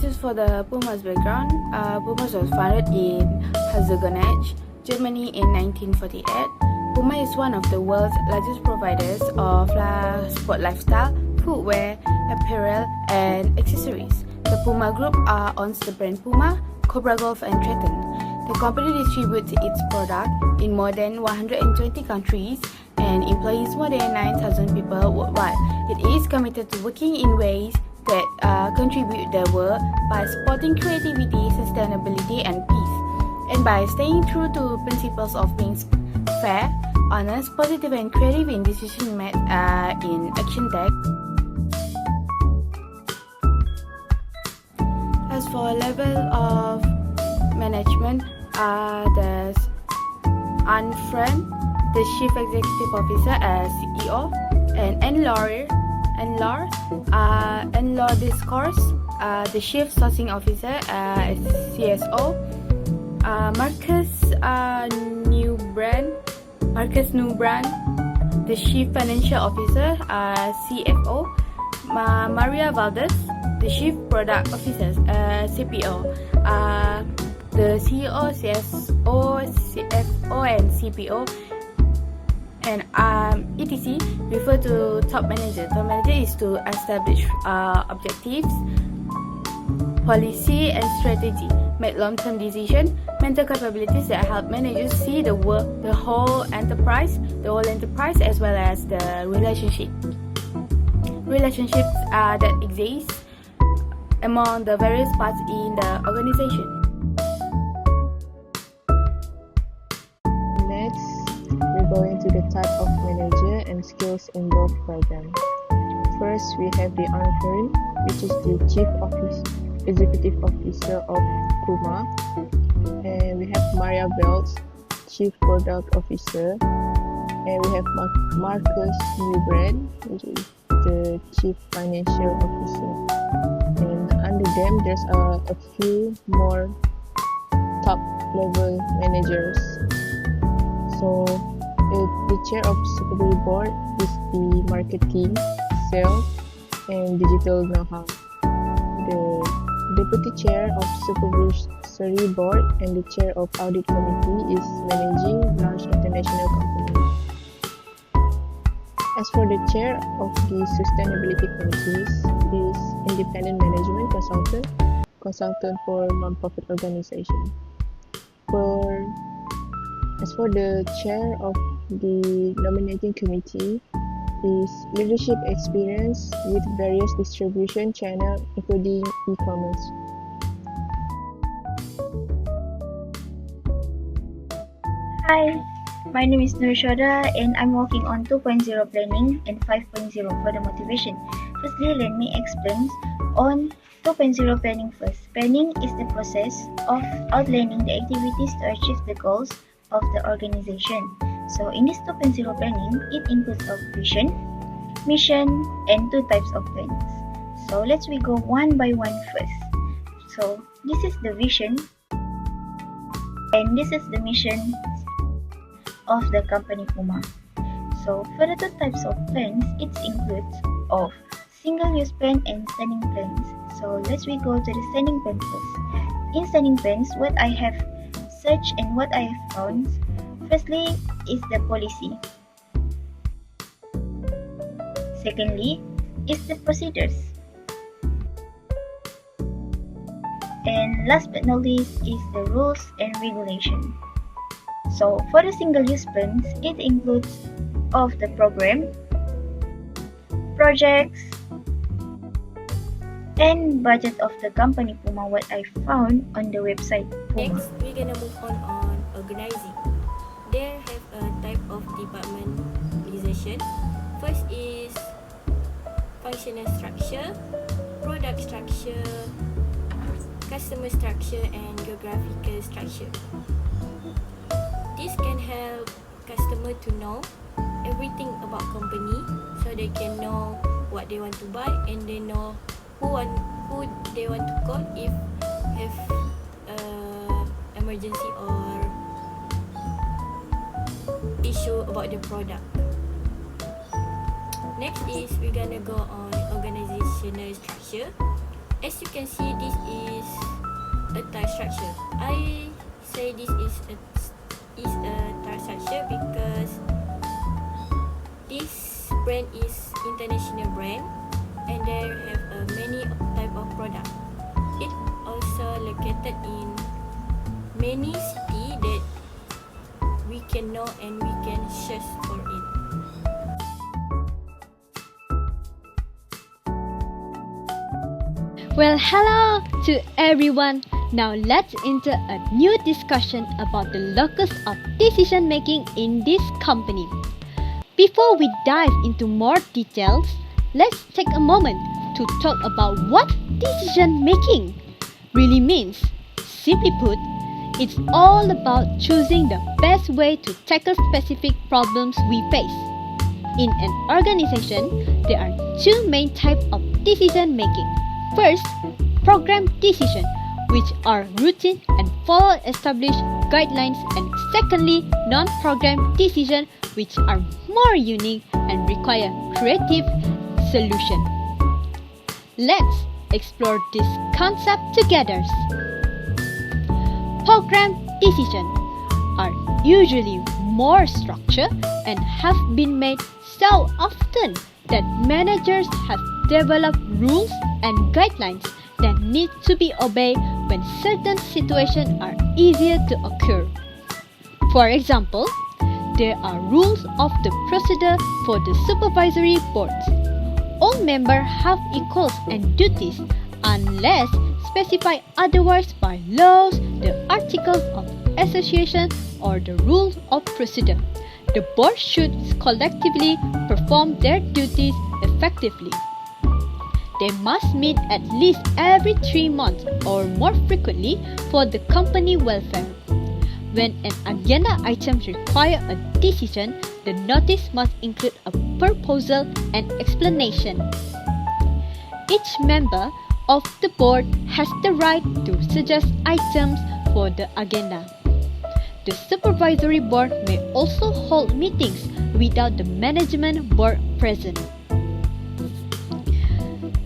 just for the Puma's background, Puma was founded in Herzogenaurach, Germany in 1948. Puma is one of the world's largest providers of sport lifestyle, footwear, apparel, and accessories. The Puma Group owns the brand Puma, Cobra Golf, and Triton. The company distributes its product in more than 120 countries and employs more than 9,000 people worldwide. It is committed to working in ways that contribute the world by supporting creativity, sustainability, and peace, and by staying true to principles of being fair, honest, positive, and creative in decision made in action tech. As for level of management, there's Anne Friend, the Chief Executive Officer as CEO, and Anne-Laure Discourse, the Chief Sourcing Officer as CSO, Marcus Newbrand, the Chief Financial Officer, CFO, Maria Valdez, the Chief Product Officer, CPO, the CEO, CFO, and CPO, and ETC refer to top manager. Top manager is to establish objectives, policy, and strategy, make long-term decisions, mental capabilities that help managers see the whole enterprise, as well as the relationships that exist among the various parts in the organization. We're going to the type of manager and skills involved program. First, we have the Anne, which is the Chief Executive Officer of Puma, and we have Maria Belts, Chief Product Officer, and we have Marcus Newbrand, which is the Chief Financial Officer. And under them, there's a few more top level managers. So the chair of supervisory board is the marketing, sales, and digital know-how. The deputy chair of supervisory board and the chair of audit committee is managing large international companies. As for the chair of the sustainability committees is independent management consultant for non-profit organization. As for the chair of the nominating committee is leadership experience with various distribution channels including e-commerce. Hi, my name is Nurshoda and I'm working on 2.0 planning and 5.0 for the motivation. Firstly, let me explain on 2.0 planning first. Planning is the process of outlining the activities to achieve the goals of the organization. So in this 2.0 planning, it includes a vision, mission, and two types of plans. So let's go one by one first. So this is the vision and this is the mission of the company Puma. So for the two types of plans, it includes of single-use plan and standing plans. So let's go to the standing plan first. In standing plans, what I have searched and what I have found, firstly is the policy. Secondly is the procedures. And last but not least is the rules and regulation. So for the single-use plans, it includes of the program, projects, and budget of the company Puma, what I found on the website Puma. Next, we're gonna move on organizing. They have a type of departmentalization. First is functional structure, product structure, customer structure, and geographical structure. This can help customer to know everything about company, so they can know what they want to buy and they know who they want to call if have emergency or issue about the product. Next is we're gonna go on organizational structure. As you can see, this is a tile structure. I say this is a tile structure because this brand is international brand and they have many type of product. It also located in many city that we can know and we can search for it. Well, hello to everyone. Now let's enter a new discussion about the locus of decision making in this company. Before we dive into more details, let's take a moment to talk about what decision making really means. Simply put, it's all about choosing the best way to tackle specific problems we face. In an organization, there are two main types of decision making. First, program decision, which are routine and follow established guidelines, and secondly, non-program decision, which are more unique and require creative solution. Let's explore this concept together. Program decisions are usually more structured and have been made so often that managers have developed rules and guidelines that need to be obeyed when certain situations are easier to occur. For example, there are rules of the procedure for the supervisory boards. All members have equal and duties unless specified otherwise by laws, the articles of association, or the rules of procedure. The board should collectively perform their duties effectively. They must meet at least every 3 months or more frequently for the company welfare. When an agenda item requires a decision, the notice must include a proposal and explanation. Each member of the board has the right to suggest items for the agenda. The supervisory board may also hold meetings without the management board present.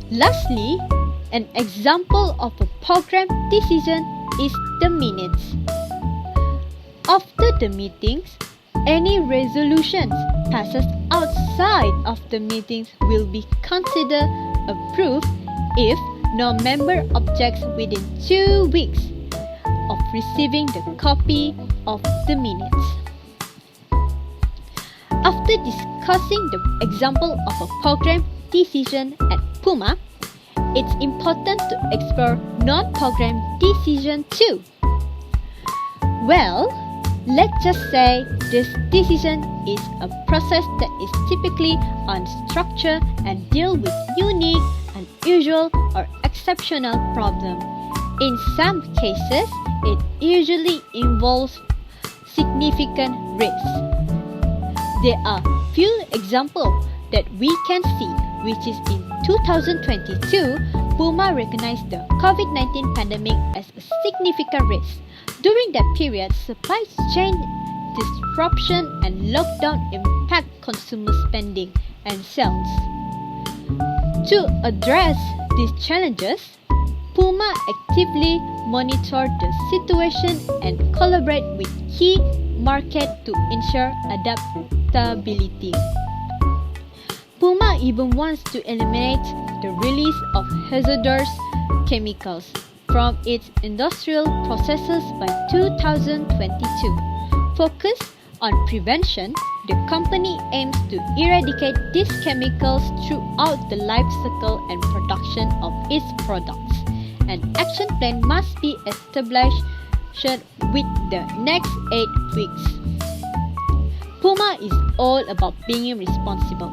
Lastly, an example of a program decision is the minutes. After the meetings, any resolutions passed outside of the meetings will be considered approved if no member objects within 2 weeks of receiving the copy of the minutes. After discussing the example of a program decision at Puma, it's important to explore non-program decision too. Well, let's just say this decision is a process that is typically unstructured and deal with unique, unusual, or exceptional problems. In some cases, it usually involves significant risks. There are few examples that we can see, which is in 2022, Puma recognized the COVID-19 pandemic as a significant risk. During that period, supply chain disruption and lockdown impact consumer spending and sales. To address these challenges, Puma actively monitored the situation and collaborate with key markets to ensure adaptability. Puma even wants to eliminate the release of hazardous chemicals from its industrial processes by 2022. Focused on prevention, the company aims to eradicate these chemicals throughout the life cycle and production of its products. An action plan must be established with the next 8 weeks. Puma is all about being responsible.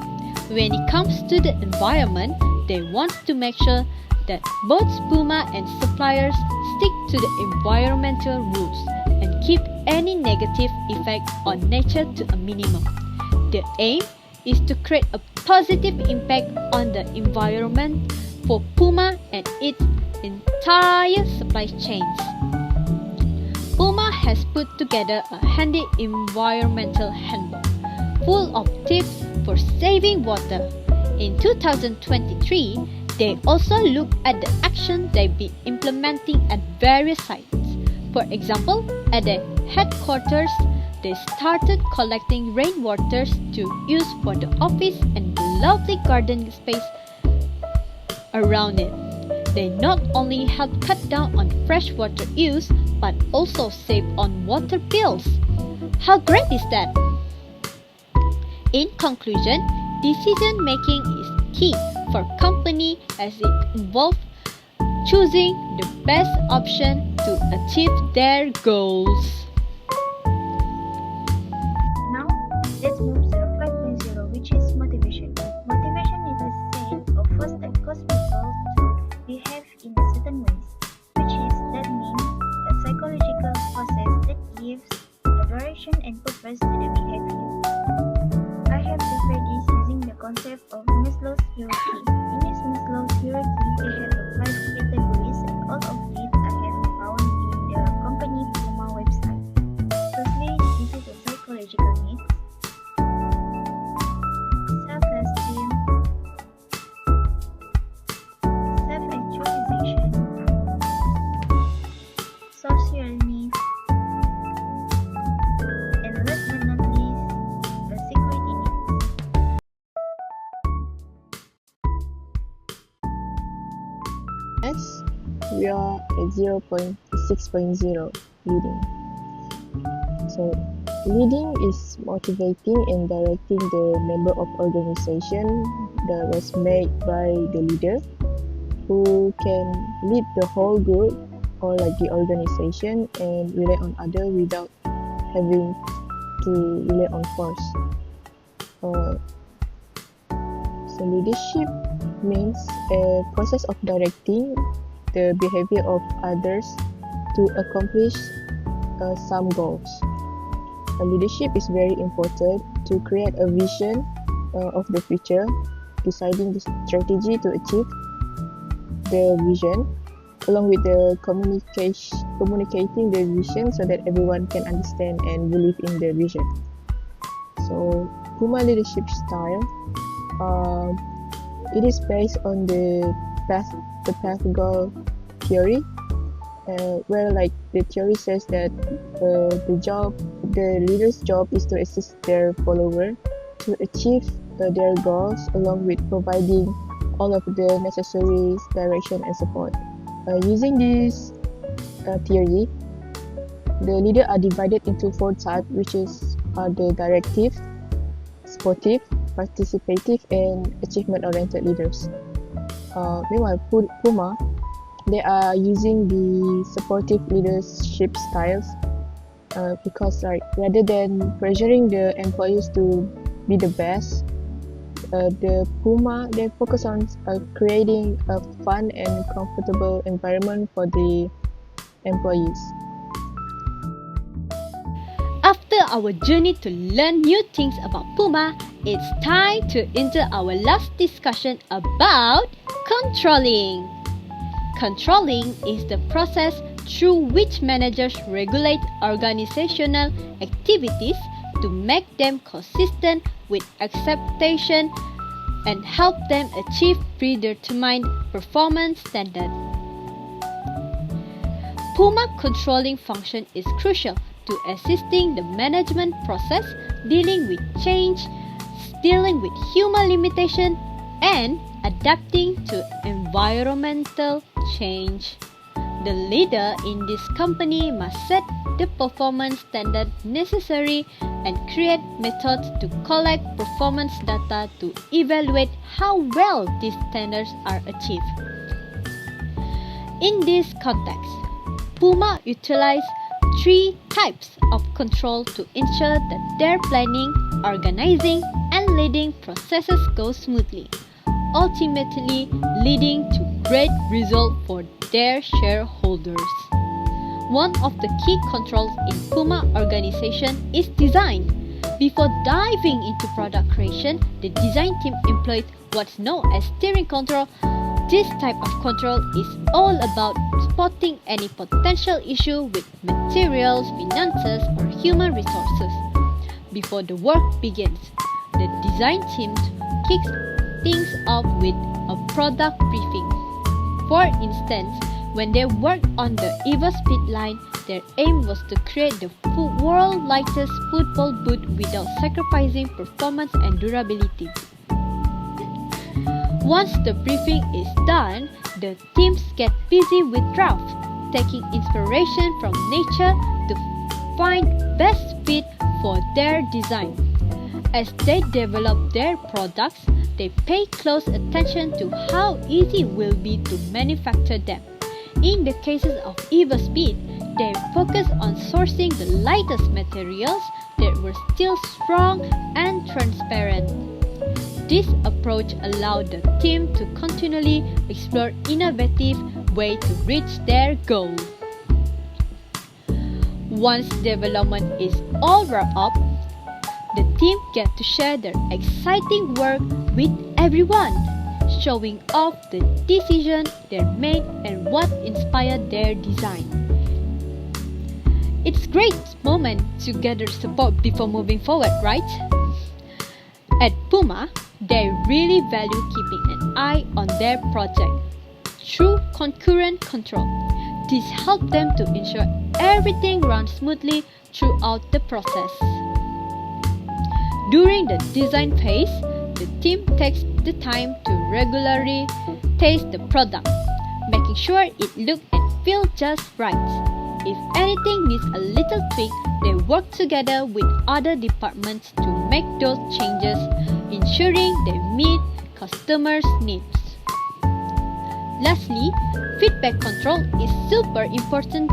When it comes to the environment, they want to make sure that both Puma and suppliers stick to the environmental rules and keep any negative effect on nature to a minimum. The aim is to create a positive impact on the environment for Puma and its entire supply chains. Puma has put together a handy environmental handbook full of tips for saving water. In 2023, They also look at the action they be implementing at various sites. For example, at the headquarters, they started collecting rainwaters to use for the office and the lovely garden space around it. They not only help cut down on freshwater use, but also save on water bills. How great is that? In conclusion, decision making is key for company as it involves choosing the best option to achieve their goals. Now, let's move to 5.0, which is motivation. Motivation is a set of force that cause people to behave in certain ways, which is that means a psychological process that gives a direction and purpose to the behavior. I have defined this using the concept of Maslow's hierarchy. In this Maslow's hierarchy, we have 5 categories, and all of these I have found in the company Puma website. Firstly, this is a psychological needs, self-esteem, self-actualization, social needs, and last but not least, the security needs. Next, we are at 0.6.0, leading. So, leading is motivating and directing the member of organization that was made by the leader, who can lead the whole group or like the organization and rely on others without having to rely on force. So leadership means a process of directing the behavior of others to accomplish some goals. Leadership is very important to create a vision of the future, deciding the strategy to achieve the vision, along with the communicating the vision so that everyone can understand and believe in the vision. So Puma leadership style, it is based on the path goal theory, where like the theory says that the leader's job is to assist their follower to achieve their goals, along with providing all of the necessary direction and support. Using this theory, the leader are divided into 4 types, which is the directive, supportive, participative, and achievement-oriented leaders. Meanwhile, Puma, they are using the supportive leadership styles because like rather than pressuring the employees to be the best, the Puma, they focus on creating a fun and comfortable environment for the employees. After our journey to learn new things about Puma, it's time to enter our last discussion about controlling. Controlling is the process through which managers regulate organizational activities to make them consistent with expectation and help them achieve predetermined performance standards. Puma controlling function is crucial to assisting the management process, dealing with change, dealing with human limitation, and adapting to environmental change. The leader in this company must set the performance standard necessary and create methods to collect performance data to evaluate how well these standards are achieved. In this context, Puma utilizes 3 types of control to ensure that their planning, organizing, and leading processes go smoothly, ultimately leading to great results for their shareholders. One of the key controls in Puma organization is design. Before diving into product creation, the design team employs what's known as steering control. This type of control is all about spotting any potential issue with materials, finances, or human resources. Before the work begins, the design team kicks things off with a product briefing. For instance, when they worked on the EvoSpeed line, their aim was to create the world's lightest football boot without sacrificing performance and durability. Once the briefing is done, the teams get busy with drafts, taking inspiration from nature to find best fit for their design. As they develop their products, they pay close attention to how easy it will be to manufacture them. In the cases of EvoSpeed, they focus on sourcing the lightest materials that were still strong and transparent. This approach allowed the team to continually explore innovative ways to reach their goal. Once development is all wrapped up, the team gets to share their exciting work with everyone, showing off the decision they made and what inspired their design. It's a great moment to gather support before moving forward, right? At Puma, they really value keeping an eye on their project through concurrent control. This helps them to ensure everything runs smoothly throughout the process. During the design phase, the team takes the time to regularly taste the product, making sure it looks and feels just right. If anything needs a little tweak, they work together with other departments to make those changes, ensuring they meet customers' needs. Lastly, feedback control is super important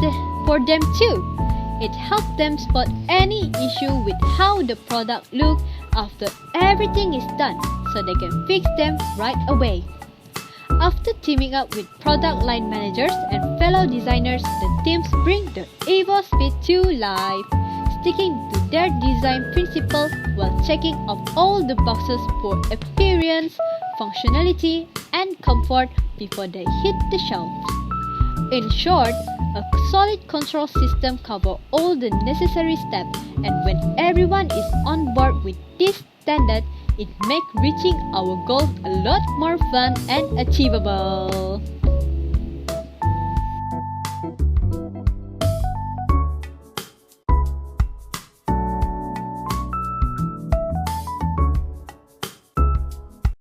for them too. It helps them spot any issue with how the product looks after everything is done, so they can fix them right away. After teaming up with product line managers and fellow designers, the teams bring the EvoSpeed to life, sticking to their design principles while checking off all the boxes for appearance, functionality, and comfort before they hit the shelves. In short, a solid control system covers all the necessary steps, and when everyone is on board with this standard, it makes reaching our goals a lot more fun and achievable.